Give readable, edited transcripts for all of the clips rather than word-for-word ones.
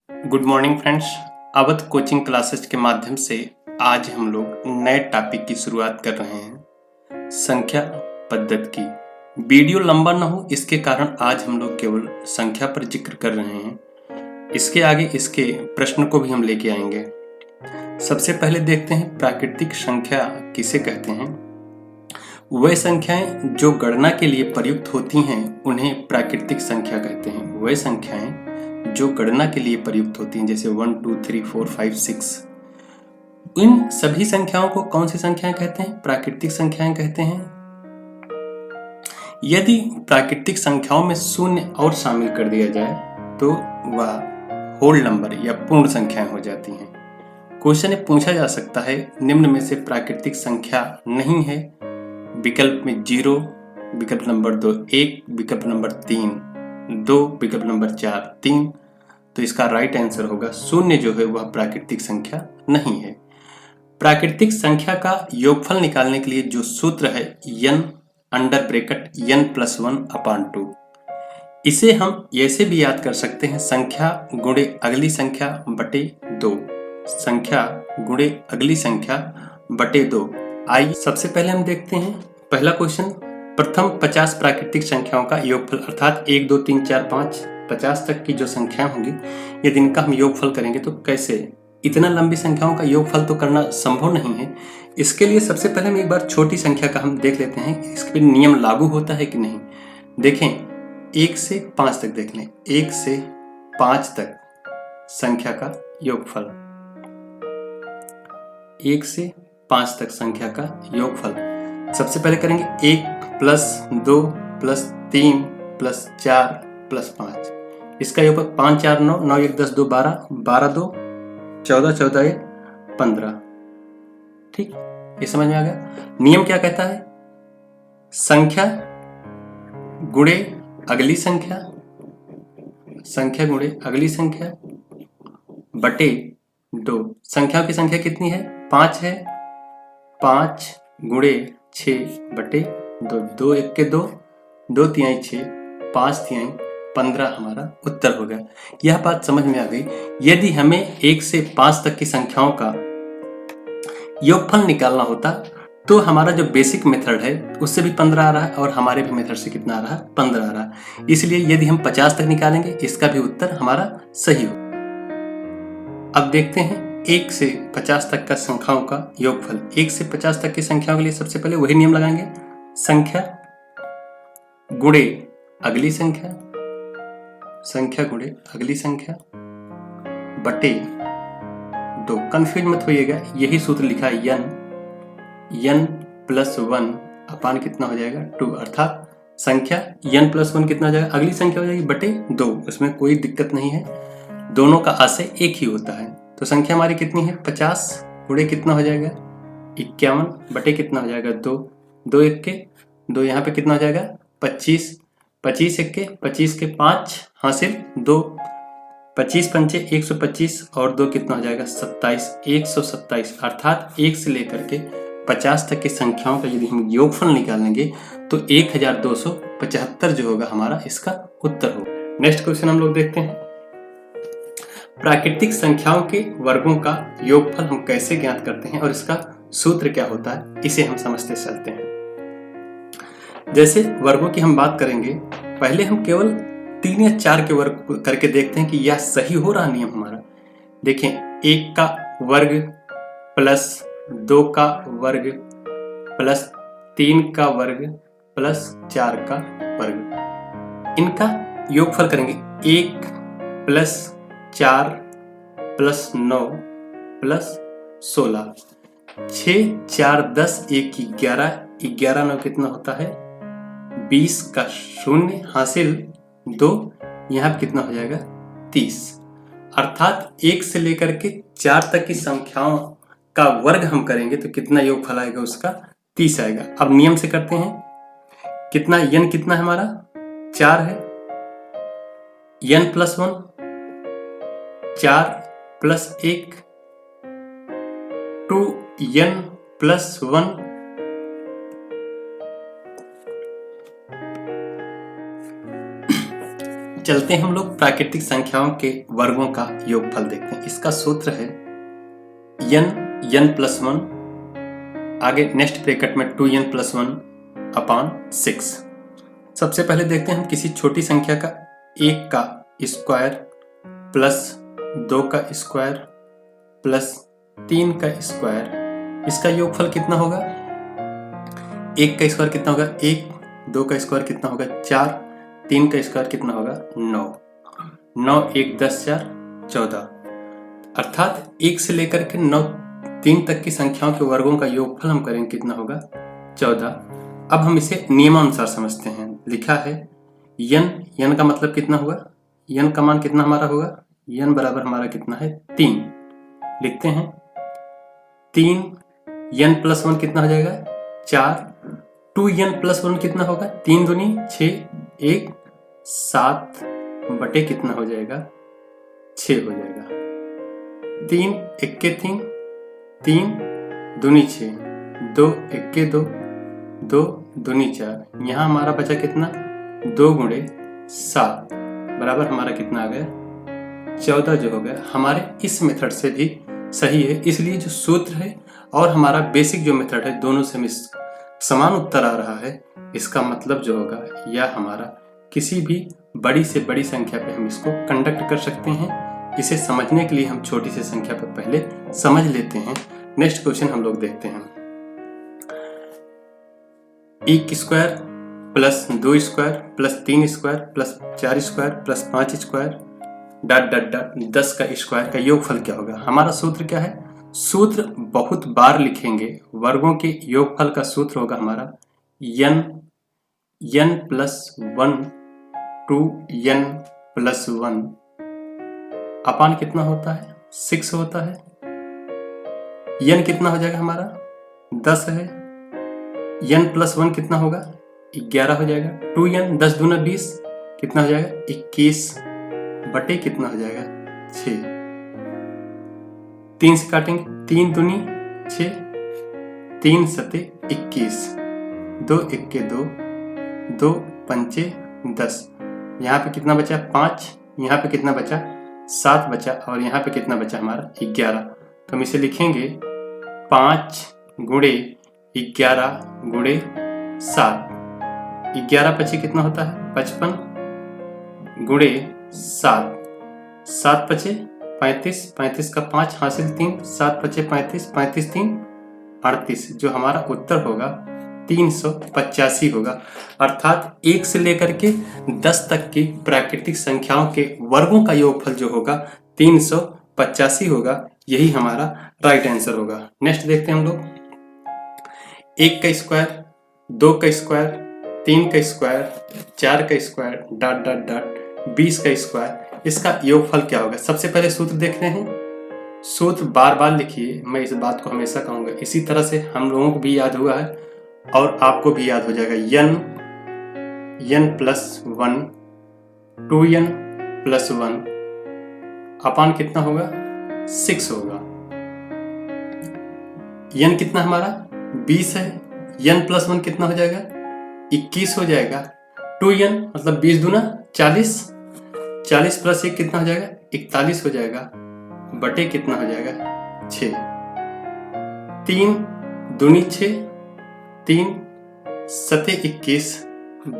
Good morning friends. Awadh coaching classes के माध्यम से आज हम लोग नए टॉपिक की शुरुआत कर रहे हैं, संख्या पद्धति की। वीडियो लंबा ना हो इसके कारण आज हम लोग केवल संख्या पर जिक्र कर रहे हैं। इसके आगे इसके प्रश्न को भी हम लेके आएंगे। सबसे पहले देखते हैं प्राकृतिक संख्या किसे कहते हैं। वह संख्याएं जो गणना के लिए प्रयुक्त होती हैं उन्हें प्राकृतिक संख्या कहते हैं। वह संख्याएं जो गणना के लिए प्रयुक्त होती हैं जैसे 1 2 3 4 5 6, इन सभी संख्याओं को कौन सी संख्याएं कहते हैं? प्राकृतिक संख्याएं कहते हैं। यदि प्राकृतिक संख्याओं में शून्य और शामिल कर दिया जाए तो वह होल नंबर या पूर्ण संख्याएं हो जाती हैं। क्वेश्चन में पूछा जा सकता है निम्न में से प्राकृतिक संख्या नहीं है। विकल्प में 0, विकल्प नंबर 2 1, विकल्प नंबर 3 2, विकल्प नंबर 4 3। तो इसका राइट आंसर होगा शून्य जो है वह प्राकृतिक संख्या नहीं है। प्राकृतिक संख्या का योगफल निकालने के लिए जो सूत्र है n अंडर ब्रैकेट n+1/2, इसे हम ऐसे भी याद कर सकते हैं संख्या गुणे अगली संख्या बटे 2। संख्या गुणे अगली संख्या बटे 2। आइए सबसे पहले हम देखते हैं पहला क्वेश्चन। प्रथम 50 प्राकृतिक संख्याओं का योगफल अर्थात 1 2 3 4 5 50 तक की जो संख्याएं होंगी यदि इनका हम योगफल करेंगे तो कैसे? इतना लंबी संख्याओं का योगफल तो करना संभव नहीं है। इसके लिए सबसे पहले हम एक बार छोटी संख्या का हम देख लेते हैं, इसके नियम लागू होता है कि नहीं। देखें 1 से 5 तक देख लें। 1 से 5 तक संख्या का योगफल, 1 से 5 तक संख्या का योगफल सबसे पहले करेंगे 1 + 2 + 3 + 4 + 5। इसका योगफल 5 4 9 9 1 10 2 12 12 2 14 14 1 15। ठीक, ये समझ में आ गया। नियम क्या कहता है? संख्या गुणे अगली संख्या, संख्या गुणे अगली संख्या बटे 2। संख्याओं की संख्या कितनी है? 5 है। 5 गुणे 6 बटे 2। 2 1 के 2, 2 तिहाई 6, 5 तिहाई 15 हमारा उत्तर हो गया। यह बात समझ में आ गई। यदि हमें 1 से 5 तक की संख्याओं का योगफल निकालना होता तो हमारा जो बेसिक मेथड है उससे भी 15 आ रहा है और हमारे भी मेथड से कितना आ रहा है? 15 आ रहा है। इसलिए यदि हम 50 तक निकालेंगे इसका भी उत्तर हमारा सही हो। अब देखते हैं 1 से 50 तक का संख्याओं का योगफल। 1 से 50 तक की संख्याओं के लिए सबसे पहले वही नियम लगाएंगे, संख्या गुणे अगली संख्या, संख्या गुणे अगली संख्या बटे 2। कंफ्यूज मत होइएगा, यही सूत्र लिखा है n+1 अपान कितना हो जाएगा? 2। अर्थात संख्या n+1 कितना हो जाएगा? अगली संख्या हो जाएगी बटे 2। उसमें कोई दिक्कत नहीं है, दोनों का आशय एक ही होता है। तो संख्या हमारी कितनी है? 50 गुणे कितना हो जाएगा? 51 बटे कितना हो जाएगा? 2। 2 1 के 2, यहाँ पे कितना हो जाएगा? 25। 25 1 के 25 के 5 हासिल 2, 25 पंचे 125 और 2 कितना हो जाएगा? 27। 127। अर्थात 1 से लेकर के 50 तक की संख्याओं का यदि हम योगफल निकालेंगे तो 1275 जो होगा हमारा इसका उत्तर होगा। नेक्स्ट क्वेश्चन हम लोग देखते हैं। प्राकृतिक संख्याओं के वर्गों का योगफल हम कैसे ज्ञात करते हैं और इसका सूत्र क्या होता है, इसे हम समझते चलते हैं। जैसे वर्गों की हम बात करेंगे, पहले हम केवल 3 या 4 के वर्ग करके देखते हैं कि यह सही हो रहा नियम हमारा। देखें 1 का वर्ग प्लस 2 का वर्ग प्लस 3 का वर्ग प्लस 4 का वर्ग, इनका योगफल करेंगे 1 + 4 + 9 + 16। 6 4 10 1 11, 11 9 कितना होता है? 20 का 0 हासिल 2, यहाँ पे कितना हो जाएगा? 30। अर्थात 1 से लेकर के 4 तक की संख्याओं का वर्ग हम करेंगे तो कितना योगफल आएगा? उसका 30 आएगा। अब नियम से करते हैं, कितना n कितना है हमारा? 4 है। n+1 4 + 1 2n+1 4 चलते हैं हम लोग प्राकृतिक संख्याओं के वर्गों का योगफल देखते हैं। इसका सूत्र है n+1 आगे नेक्स्ट ब्रैकेट में 2n+1 अपॉन 6। सबसे पहले देखते हैं हम किसी छोटी संख्या का 1 का स्क्वायर प्लस 2 का स्क्वायर प्लस 3 का स्क्वायर, इसका योगफल कितना होगा। 1 का स्क्वायर कितना होगा 1, 2 का स्क्वायर कितना होगा 4, 3 का स्क्वायर कितना होगा 9, 9 1 10 4 14, अर्थात 1 से लेकर के 9 3 तक की संख्याओं के वर्गों का योगफल हम करेंगे कितना होगा 14। अब हम इसे नियमानुसार समझते हैं। लिखा है n का मतलब कितना हुआ, n का मान कितना हमारा होगा, n बराबर हमारा कितना है 3। लिखते हैं 3 n+1 कितना हो जाएगा 4, 2n+1 कितना होगा 3 दूनी 6 1 7 बटे कितना हो जाएगा 6 हो जाएगा। 3 1 3 3 दूनी 6 2 1 2 2 दूनी 4, यहाँ हमारा बचा कितना 2 गुणे 7 बराबर हमारा कितना आ गया 14 जो हो गया। हमारे इस मेथड से भी सही है, इसलिए जो सूत्र है और हमारा बेसिक जो मेथड है दोनों से समान उत्तर आ रहा है। इसका मतलब जो होगा यह हमारा किसी भी बड़ी से बड़ी संख्या पे हम इसको कंडक्ट कर सकते हैं। इसे समझने के लिए हम छोटी सी संख्या पर पहले समझ लेते हैं। नेक्स्ट क्वेश्चन हम लोग देखते हैं। 1 square plus 2 square plus 3 square plus 4 square plus 5 square dot dot dot 10 का स्क्वायर का योगफल क्या होगा। हमारा सूत्र क्या है, सूत्र बहुत बार लिखेंगे। वर्गों के योगफल का सूत्र होगा हमारा n+1 2n+1 अपान कितना होता है 6 होता है। n कितना हो जाएगा हमारा 10 है, n+1 कितना होगा 11 हो जाएगा। 2n 10 दूना 20 कितना हो जाएगा 21 बटे कितना हो जाएगा 6। 3 से काटेंगे 3 दूनी 6 3 सते 21 2 1 2 2 5 10, यहाँ पे कितना बचा 5, यहाँ पे कितना बचा 7 बचा और यहाँ पे कितना बचा हमारा 11। तो हम इसे लिखेंगे 5 गुणे 11 गुणे 7, 11 पचे कितना होता है 55 गुणे 7, 7 पचे 35, 35 का 5 हासिल 3, 7 पचे 35, 35 3 38, जो हमारा उत्तर होगा 385 होगा। अर्थात 1 से लेकर के 10 तक की प्राकृतिक संख्याओं के वर्गों का योगफल जो होगा 385 होगा। यही हमारा राइट आंसर होगा। नेक्स्ट देखते हैं हम लोग 1 का स्क्वायर 2 का स्क्वायर 3 का स्क्वायर 4 का स्क्वायर डॉट डॉट डॉट 20 का स्क्वायर, इसका योगफल क्या होगा। सबसे पहले सूत्र देखते हैं। सूत्र बार बार लिखिए, मैं इस बात को हमेशा कहूंगा। इसी तरह से हम लोगों को भी याद हुआ है और आपको भी याद हो जाएगा। n+1 2n+1 अपान कितना होगा 6 होगा। n कितना हमारा 20 है, n+1 कितना हो जाएगा 21 हो जाएगा। 2n मतलब 20 दूना 40, 40 प्लस 1 कितना हो जाएगा 41 हो जाएगा बटे कितना हो जाएगा 6। 3 दूनी 6 3 सते 21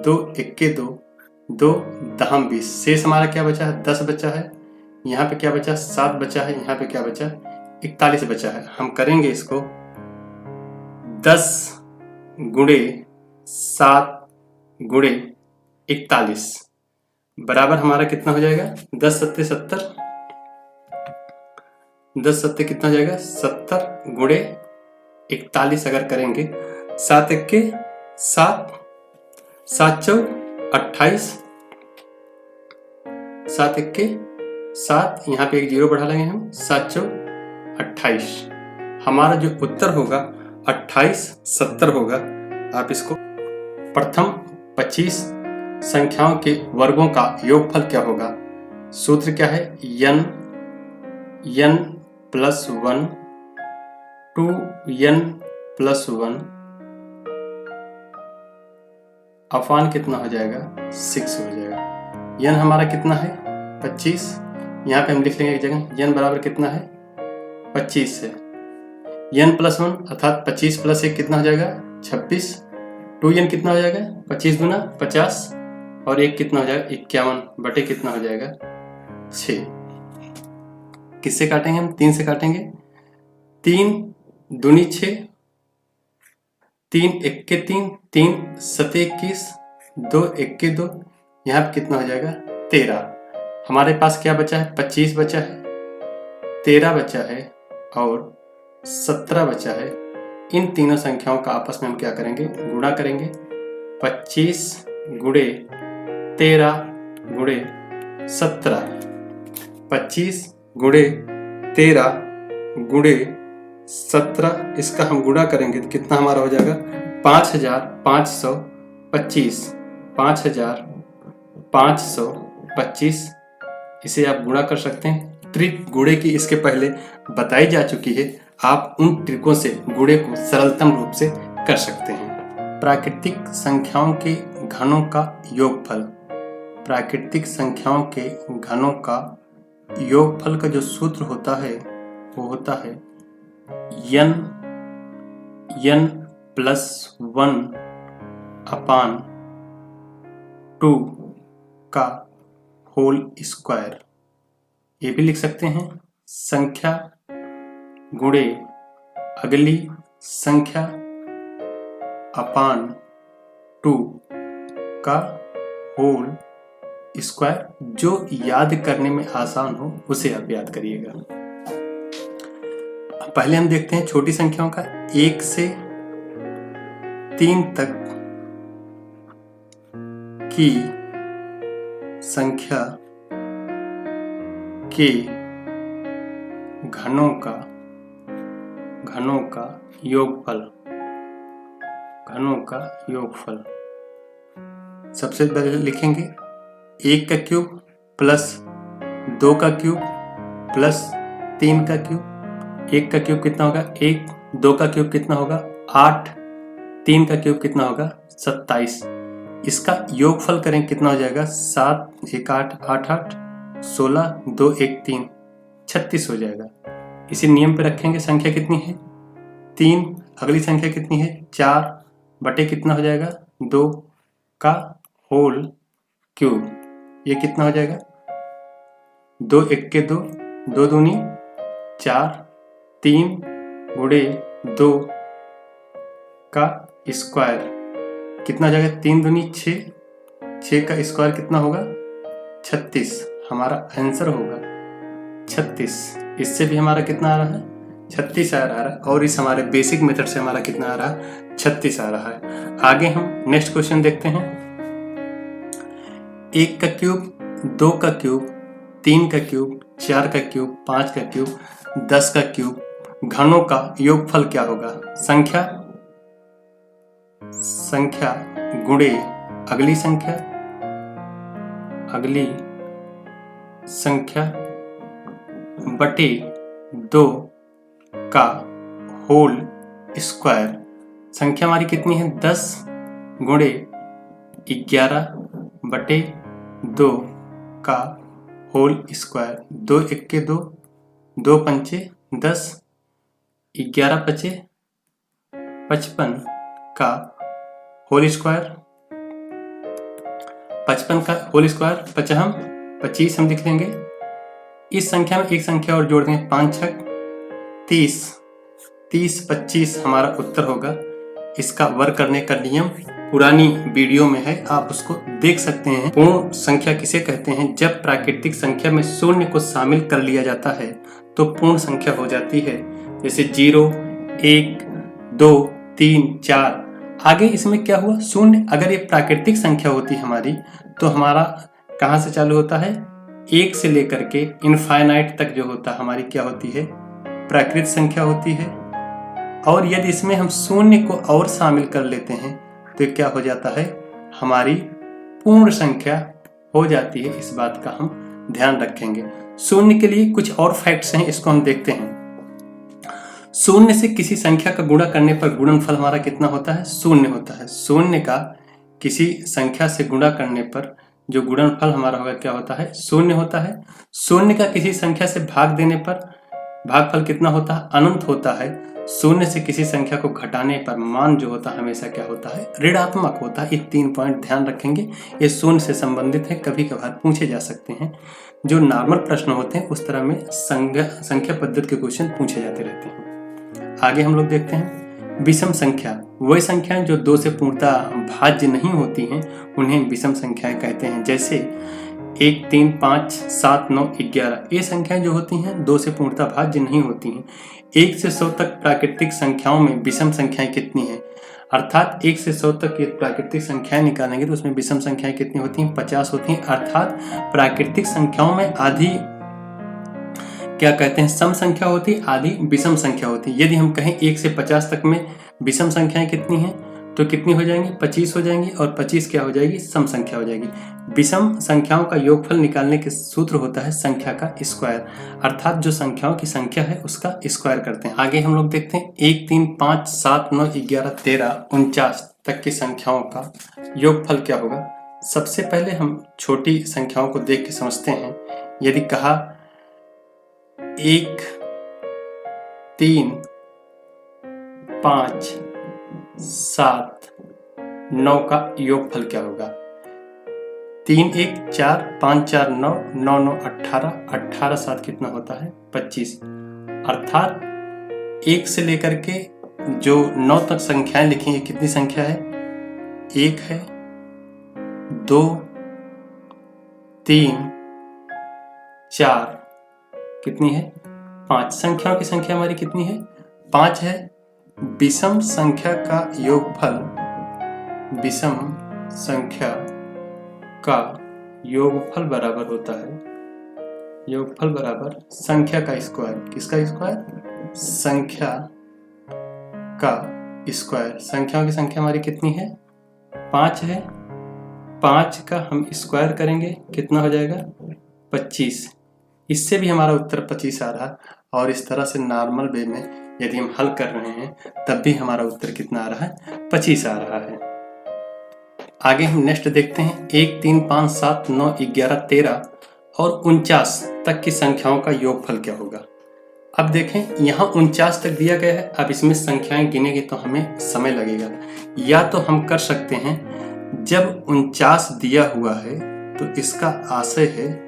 2 1 2 2 दहम 20, शेष हमारा क्या बचा है 10 बचा है। यहाँ पे क्या बचा 7 बचा है, यहाँ पे क्या बचा 41 बचा है। हम करेंगे इसको 10 गुणे 7 गुणे 41 बराबर हमारा कितना हो जाएगा 10 सत्ते 70, 10 सत्ते कितना हो जाएगा 70 गुणे 41 अगर करेंगे 7 1 7 7 चौ 28, 7 1 7, यहाँ पे एक जीरो बढ़ा लेंगे हम 7 चौ 28। हमारा जो उत्तर होगा 28 70 होगा। आप इसको प्रथम 25 संख्याओं के वर्गों का योगफल क्या होगा। सूत्र क्या है n+1 2n+1 अपान कितना हो जाएगा 6 हो जाएगा। n हमारा कितना है 25, यहाँ पे हम लिख लेंगे एक जगह n बराबर कितना है 25 है। n+1 अर्थात 25 + 1 कितना हो जाएगा 26, 2n कितना हो जाएगा 25 दूना 50 और 1 कितना हो जाएगा 51 बटे कितना हो जाएगा 6। किससे काटेंगे हम 3 से काटेंगे, 3 दूनी 6, 3 1 के 3, 3 7 21, 2 1 के 2, यहाँ पे कितना हो जाएगा 13। हमारे पास क्या बचा है 25 बचा है, 13 बचा है और 17 बचा है। इन तीनों संख्याओं का आपस में हम क्या करेंगे गुणा करेंगे। 25 गुणे 13 गुणे 17, 25 गुणे 13 गुणे 17, इसका हम गुणा करेंगे तो कितना हमारा हो जाएगा 5525, 5525। इसे आप गुणा कर सकते हैं। ट्रिक गुणे की इसके पहले बताई जा चुकी है, आप उन ट्रिकों से गुणे को सरलतम रूप से कर सकते हैं। प्राकृतिक संख्याओं के घनों का योगफल, प्राकृतिक संख्याओं के घनों का योगफल का जो सूत्र होता है वो होता है n +1/2 का होल स्क्वायर। ये भी लिख सकते हैं संख्या गुणे अगली संख्या अपान 2 का होल स्क्वायर। जो याद करने में आसान हो उसे आप याद करिएगा। पहले हम देखते हैं छोटी संख्याओं का। 1 से 3 तक की संख्या के घनों का योगफल, घनों का योगफल। सबसे पहले लिखेंगे 1 का क्यूब प्लस 2 का क्यूब प्लस 3 का क्यूब। 1 का क्यूब कितना होगा 1, 2 का क्यूब कितना होगा 8, 3 का क्यूब कितना होगा 27। इसका योगफल करें कितना हो जाएगा 7 1 8 8 8 16 2 1 3 36 हो जाएगा। इसी नियम पे रखेंगे। संख्या कितनी है 3, अगली संख्या कितनी है 4 बटे कितना हो जाएगा 2 का होल क्यूब। ये कितना हो जाएगा 2 1 के 2, 2 दूनी 4, 3 गुणे 2 का स्क्वायर कितना हो जाएगा 3 दूनी 6, 6 का स्क्वायर कितना होगा 36। हमारा आंसर होगा 36। इससे भी हमारा कितना आ रहा है 36 आ रहा है और इस हमारे बेसिक मेथड से हमारा कितना आ रहा है 36 आ रहा है। आगे हम नेक्स्ट क्वेश्चन देखते हैं। 1 का क्यूब, 2 का क्यूब, 3 का क्यूब, 4 का क्यूब, 5 का क्यूब, 10 का क्यूब, घनों का योगफल क्या होगा। संख्या गुणे अगली संख्या बटे 2 का होल स्क्वायर। संख्या हमारी कितनी है 10 गुणे 11 बटे 2 का होल स्क्वायर। 2 1 के 2, 2 पंचे 10, 11 पचे 55 का होल स्क्वायर। 55 का होल स्क्वायर 25 हम लिख लेंगे। इस संख्या में एक संख्या और जोड़ देंगे 5 6 30, 30 25 हमारा उत्तर होगा। इसका वर्क करने का नियम पुरानी वीडियो में है, आप उसको देख सकते हैं। पूर्ण संख्या किसे कहते हैं। जब प्राकृतिक संख्या में शून्य को शामिल कर लिया जाता है तो पूर्ण संख्या हो जाती है। जैसे 0 1 2 3 4। आगे इसमें क्या हुआ शून्य। अगर ये प्राकृतिक संख्या होती हमारी तो हमारा कहाँ से चालू होता है 1 से लेकर के इनफाइनाइट तक जो होता हमारी क्या होती है प्राकृतिक संख्या होती है। और यदि इसमें हम शून्य को और शामिल कर लेते हैं तो क्या हो जाता है हमारी पूर्ण संख्या हो जाती है। इस बात का हम ध्यान रखेंगे। शून्य के लिए कुछ और फैक्ट्स हैं, इसको हम देखते हैं। शून्य से किसी संख्या का गुणा करने पर गुणनफल हमारा कितना होता है शून्य होता है। शून्य का किसी संख्या से गुणा करने पर जो गुणनफल हमारा होगा क्या होता है, शून्य होता है। शून्य का किसी संख्या से भाग देने पर भागफल कितना होता है, अनंत होता है। शून्य से किसी संख्या को घटाने पर मान जो होता है हमेशा क्या होता है, ऋणात्मक होता है। ये 3 पॉइंट ध्यान रखेंगे, ये शून्य से संबंधित है, कभी कभार पूछे जा सकते हैं। जो नॉर्मल प्रश्न होते हैं उस तरह में संख्या पद्धति के क्वेश्चन पूछे जाते रहते हैं। आगे हम लोग देखते हैं विषम संख्या। वही संख्याएं जो 2 से पूर्णतः भाज्य नहीं होती हैं उन्हें विषम संख्याएं कहते हैं। जैसे 1, 3, 5, 7, 9, 11 ये संख्याएं जो होती हैं 2 से पूर्णतः भाज्य नहीं होती हैं। 1 से 100 तक प्राकृतिक संख्याओं में विषम संख्याएं कितनी हैं, अर्थात 1 से 100 तक ये प्राकृतिक संख्याएं निकालेंगे तो उसमें विषम संख्याएं कितनी होती हैं, 50 होती हैं। अर्थात प्राकृतिक संख्याओं में आधी क्या कहते हैं, सम संख्या होती है, आधी विषम संख्या होती है। यदि हम कहें 1 से 50 तक में विषम संख्याएं कितनी हैं तो कितनी हो जाएंगी, 25 हो जाएंगी, और 25 क्या हो जाएगी, सम संख्या हो जाएगी। विषम संख्याओं का योगफल निकालने के सूत्र होता है संख्या का स्क्वायर, अर्थात जो संख्याओं की संख्या है उसका स्क्वायर करते हैं। आगे हम लोग देखते हैं 1, 3, 5, 7, 9, 11, 13, 49 तक की संख्याओं का योगफल क्या होगा। सबसे पहले हम छोटी संख्याओं को देख के समझते हैं। यदि कहा 1, 3, 5, 7, 9 का योगफल क्या होगा। 3, 1, 4, 5, 4, 9, 9, 9, 18, 18, 7 कितना होता है, 25। अर्थात 1 से लेकर के जो 9 तक संख्याएं लिखी हैं कितनी संख्या है, 1 है, 2, 3, 4, कितनी है, 5। संख्याओं की संख्या हमारी कितनी है, 5 है। विषम संख्या का योगफल, विषम संख्या का योगफल बराबर होता है, योगफल बराबर संख्या का स्क्वायर। किसका स्क्वायर, संख्या का स्क्वायर। संख्याओं की संख्या हमारी कितनी है, 5 है। 5 का हम स्क्वायर करेंगे कितना हो जाएगा, 25। इससे भी हमारा उत्तर 25 आ रहा, और इस तरह से नॉर्मल वे में यदि हम हल कर रहे हैं तब भी हमारा उत्तर कितना आ रहा है, 25 आ रहा है। आगे हम नेक्स्ट देखते हैं 1, 3, 5, 7, 9, 11, 13 और 49 तक की संख्याओं का योगफल क्या होगा। अब देखें यहाँ 49 तक दिया गया है। अब इसमें संख्याएं गिनेंगे तो हमें समय लगेगा। या तो हम कर सकते हैं, जब 49 दिया हुआ है तो इसका आशय है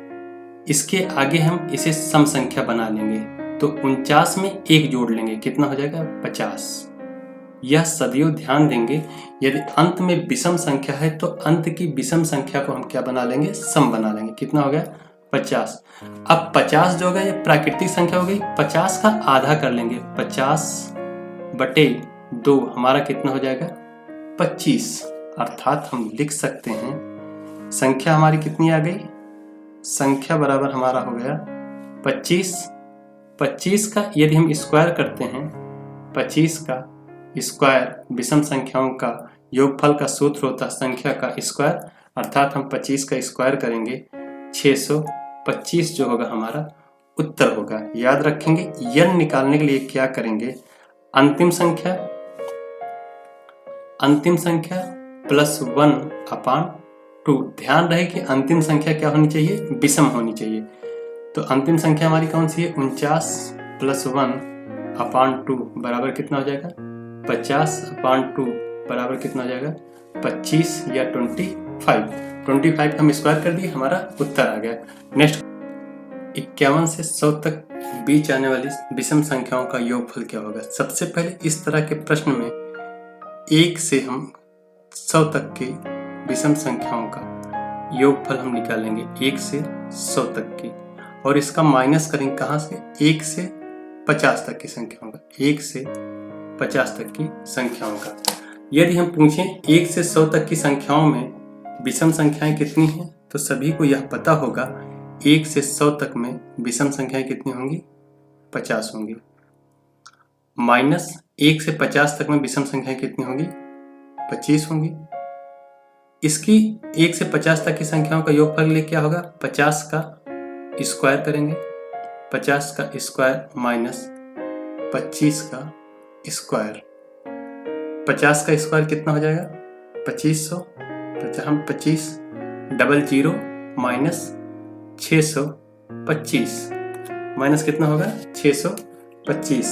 इसके आगे हम इसे सम संख्या बना लेंगे, तो 49 में 1 जोड़ लेंगे, कितना हो जाएगा, 50। यह सदैव ध्यान देंगे, यदि अंत में विषम संख्या है तो अंत की विषम संख्या को हम क्या बना लेंगे, सम बना लेंगे। कितना हो गया, 50। अब 50 जो होगा ये प्राकृतिक संख्या हो गई, 50 का आधा कर लेंगे, 50/2 हमारा कितना हो जाएगा, 25। अर्थात हम लिख सकते हैं संख्या हमारी कितनी आ गई, संख्या बराबर हमारा हो गया 25। 25 का यदि हम स्क्वायर करते हैं, 25 का स्क्वायर विषम संख्याओं का योगफल का सूत्र होता है संख्या का स्क्वायर, अर्थात हम 25 का स्क्वायर करेंगे 625 जो होगा हमारा उत्तर होगा। याद रखेंगे यन निकालने के लिए क्या करेंगे, अंतिम संख्या +1/2। ध्यान रहे कि अंतिम संख्या क्या होनी चाहिए, विषम होनी चाहिए। तो अंतिम संख्या हमारी कौन सी है, 49 + 1/2 बराबर कितना हो जाएगा, 50/2 बराबर कितना हो जाएगा, 25 या 25 हम स्क्वायर कर दिए, हमारा उत्तर आ गया। नेक्स्ट 51 से 100 तक बीच आने वाली विषम संख्याओं का योगफल क्या होगा। सबसे पहले इस तरह के प्रश्न में 1 से हम 100 तक के विषम संख्याओं का योगफल हम निकालेंगे, 1 से 100 तक की, और इसका माइनस करेंगे कहाँ से, 1 से 50 तक की संख्याओं का, 1 से 50 तक की संख्याओं का। यदि हम पूछें 1 से 100 तक की संख्याओं में विषम संख्याएं कितनी हैं, तो सभी को यह पता होगा 1 से 100 तक में विषम संख्याएं कितनी होंगी, 50 होंगी। माइनस 1 से 50 तक में विषम संख्याएं कितनी होंगी, 25 होंगी। इसकी 1 से 50 तक की संख्याओं का योगफल लिए क्या होगा, 50 का स्क्वायर करेंगे, 50 का स्क्वायर माइनस 25 का स्क्वायर। 50 का स्क्वायर कितना हो जाएगा, 2500। हम 25 00 माइनस 625 माइनस कितना होगा 625।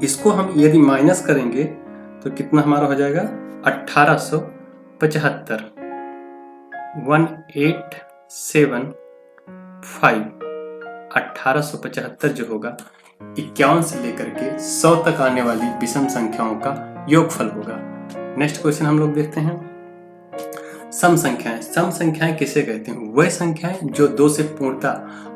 इसको हम यदि माइनस करेंगे तो कितना हमारा हो जाएगा 1875 1875 1875 जो होगा 51 से लेकर के 100 तक आने वाली विषम संख्याओं का योगफल होगा। नेक्स्ट क्वेश्चन हम लोग देखते हैं। सम संख्याएं। सम संख्याएं किसे कहते हैं? वह संख्याएं जो 2 से पूर्णतः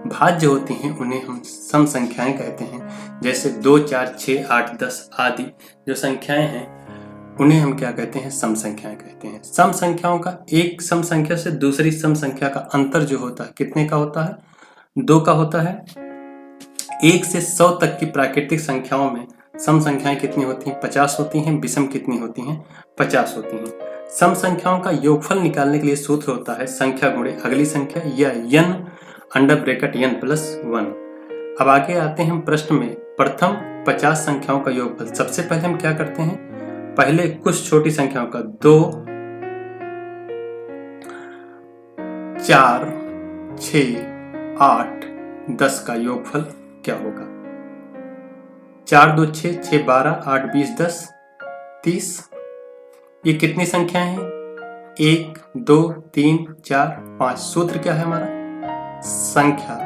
भाज्य होती हैं उन्हें हम सम संख्याएं कहते हैं। जैसे 2, 4, 6, 8, 10 आदि जो संख्याएं हैं उन्हें हम क्या कहते हैं? सम संख्याएं कहते हैं। सम संख्याओं का एक सम संख्या से दूसरी सम संख्या का अंतर जो होता है कितने का होता है? 2 का होता है। 1 से 100 तक की प्राकृतिक संख्याओं में सम संख्याएं कितनी होती हैं? 50 होती हैं। विषम कितनी होती हैं? 50 होती हैं। सम संख्याओं का योगफल निकालने के लिए सूत्र होता है संख्या गुणे अगली संख्या या n under bracket n plus 1। अब आगे आते हैं हम प्रश्न में। प्रथम 50 संख्याओं का योगफल। सबसे पहले हम क्या करते हैं? पहले कुछ छोटी संख्याओं का 2, 4, 6, 8, 10 का योगफल क्या होगा? 4, 2, 6, 6, 12, 8, 20, 10, 30। ये कितनी संख्याएं हैं? 1, 2, 3, 4, 5। सूत्र क्या है हमारा? संख्या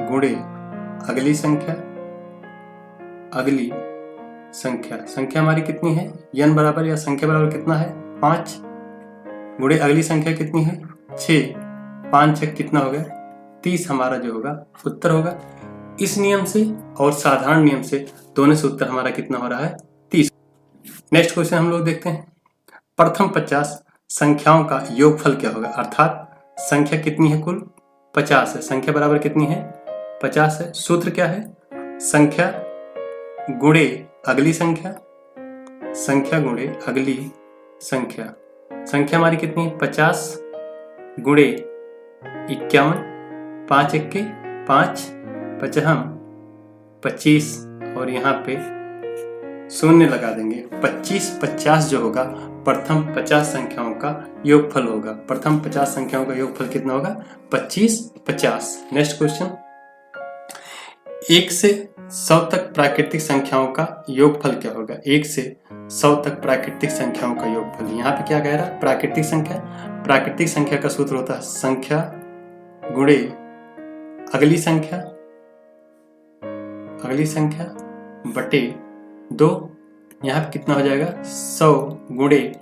गुणे अगली संख्या अगली संख्या। संख्या हमारी कितनी है? n बराबर या संख्या बराबर कितना है? 5 गुणे अगली संख्या कितनी है? 6। 5 6 कितना हो गया? 30 हमारा जो होगा उत्तर होगा। इस नियम से और साधारण नियम से दोनों से उत्तर हमारा कितना हो रहा है? 30। नेक्स्ट क्वेश्चन हम लोग देखते हैं। प्रथम 50 संख्याओं का योगफल क्या होगा? अर्थात संख्या कितनी है? कुल 50 है। संख्या बराबर कितनी है? 50 है। सूत्र क्या है? संख्या गुणे अगली संख्या संख्या गुणे अगली संख्या। संख्या हमारी कितनी है? 50 गुणे 51। 5 1 5 55 25 और यहाँ पे शून्य लगा देंगे। 25 50 जो होगा प्रथम 50 संख्याओं का योगफल होगा। प्रथम 50 संख्याओं का योगफल कितना होगा? 25 50। Next question. 1 से 100 तक प्राकृतिक संख्याओं का योगफल क्या होगा? 1 से 100 तक प्राकृतिक संख्याओं का योगफल। यहाँ पे क्या कह रहा है? प्राकृतिक संख्या। प्राकृतिक संख्या का सूत्र होता है संख्या गुणे अगली संख्या बटे 2। यहाँ पे कितना हो जाएगा? 100 गुणे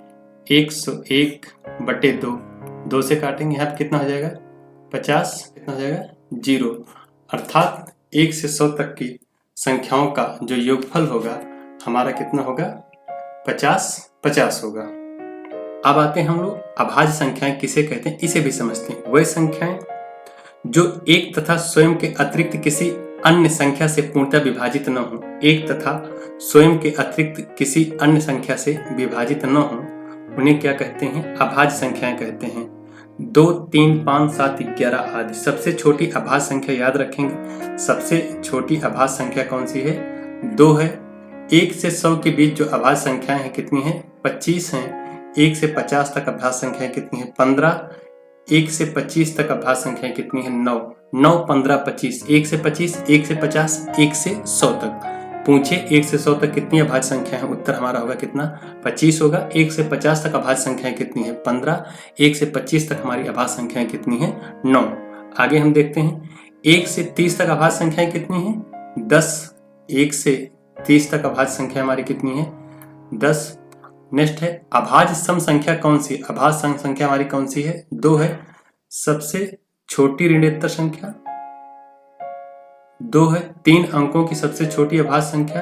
101 बटे 2। 2 से काटेंगे, यहाँ पे कितना हो जाएगा? 50। कितना हो जाएगा? 0। अर्थात 1 से 100 तक की संख्याओं का जो योगफल होगा हमारा कितना होगा? 50 50 होगा। अब आते हैं हम लोग अभाज्य संख्याएं किसे कहते हैं, इसे भी समझते हैं। वह संख्याएं जो एक तथा स्वयं के अतिरिक्त किसी अन्य संख्या से पूर्णतः विभाजित न हो। एक तथा स्वयं के अतिरिक्त किसी अन्य संख्या से विभाजित न हो उन्हें क्या कहते हैं? अभाज्य संख्याएं कहते हैं। 2, 3, 5, 7, 11 आदि। सबसे छोटी अभाज्य संख्या याद रखेंगे। सबसे छोटी अभाज्य संख्या कौन सी है? 2 है। 1 से 100 के बीच जो अभाज्य संख्याएं हैं कितनी हैं? 25 हैं। 1 से 50 तक अभाज्य संख्याएं कितनी हैं? 15। 1 से 25 तक अभाज्य संख्याएं कितनी हैं? 9। 9 15 25। 1 से 25, 1 से 50, 1 से 100 तक। पूछे 1 से 100 तक कितनी अभाज्य संख्या है? उत्तर हमारा होगा कितना? 25 होगा। 1 से 50 तक अभाज्य संख्याएं कितनी है? 15। 1 से 25 तक हमारी अभाज्य संख्याएं कितनी है? 9। आगे हम देखते हैं 1 से 30 तक अभाज्य संख्याएं कितनी है? 10। 1 से 30 तक अभाज्य संख्या हमारी कितनी है? 10। नेक्स्ट है अभाज्य सम संख्या कौन सी? अभाज्य सम संख्या हमारी कौन सी है? 2 है। सबसे छोटी ऋणोत्तर संख्या 2 है। 3 अंकों की सबसे छोटी अभाज्य संख्या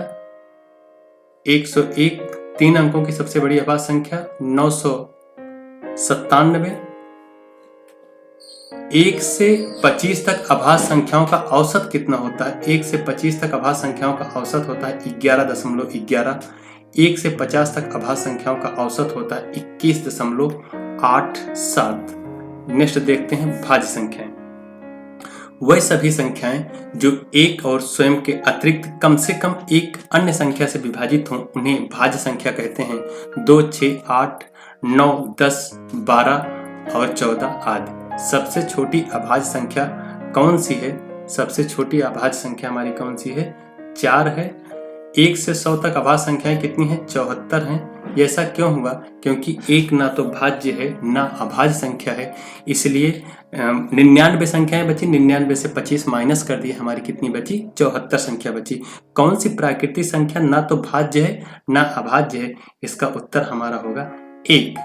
101। 3 अंकों की सबसे बड़ी अभाज्य संख्या 997। 1 से 25 तक अभाज्य संख्याओं का औसत कितना होता है? 1 से 25 तक अभाज्य संख्याओं का औसत होता है 11.11। 1 से 50 तक अभाज्य संख्याओं का औसत होता है 21.87। नेक्स्ट देखते हैं भाज्य संख्याएं। वह सभी संख्याएं जो एक और स्वयं के अतिरिक्त कम से कम एक अन्य संख्या से विभाजित हों उन्हें भाज्य संख्या कहते हैं। 2, 6, 8, 9, 10, 12 और 14 आदि। सबसे छोटी अभाज्य संख्या कौन सी है? सबसे छोटी अभाज्य संख्या हमारी कौन सी है? 4 है। 1 से 100 तक अभाज्य संख्याएं कितनी हैं? 74 हैं। ये ऐसा क्यों हुआ? क्योंकि 1 ना तो भाज्य है ना अभाज्य संख्या है, इसलिए 99 संख्याएं बची। 99 से 25 माइनस कर दिए, हमारी कितनी बची? 74 संख्या बची। कौन सी प्राकृतिक संख्या ना तो भाज्य है ना अभाज्य है? इसका उत्तर हमारा होगा 1।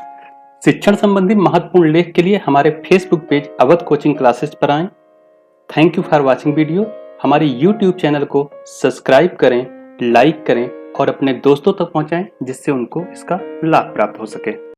शिक्षण संबंधी महत्वपूर्ण लेख के लिए हमारे Facebook page Awadh coaching classes पर आएं। Thank you for watching video. हमारे यूट्यूब चैनल को सब्सक्राइब करें, लाइक करें और अपने दोस्तों तक पहुंचाएं, जिससे उनको इसका लाभ प्राप्त हो सके।